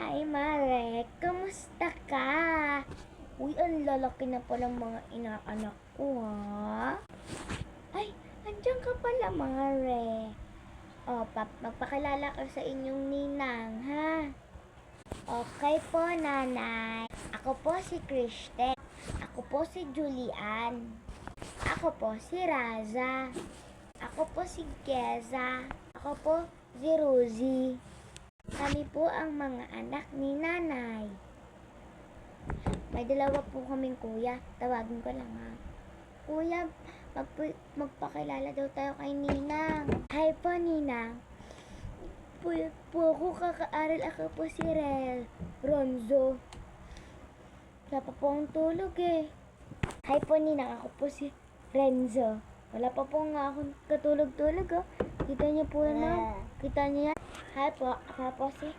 Hi, Mare. Kamusta ka? Uy, ang lalaki na palang mga inaanak ko, ha? Ay, andyan ka pala, Mare. O, magpakilala ka sa inyong ninang, ha? Okay po, nanay. Ako po si Kristen. Ako po si Julian. Ako po si Raza. Ako po si Keza. Ako po si Rosie. Kami po ang mga anak ni nanay. May dalawa po kaming kuya. Tawagin ko lang, ha. Kuya, magpakilala daw tayo kay Ninang. Hi po, Ninang. Puyat po ako, kakaaral. Ako po si Ronzo. Wala pa po akong tulog eh. Hi po, Ninang. Ako po si Renzo. Wala pa po nga akong katulog-tulog, oh. Kita niyo po yan, ma'am. Kita niyo yan. Hi po. Ako po si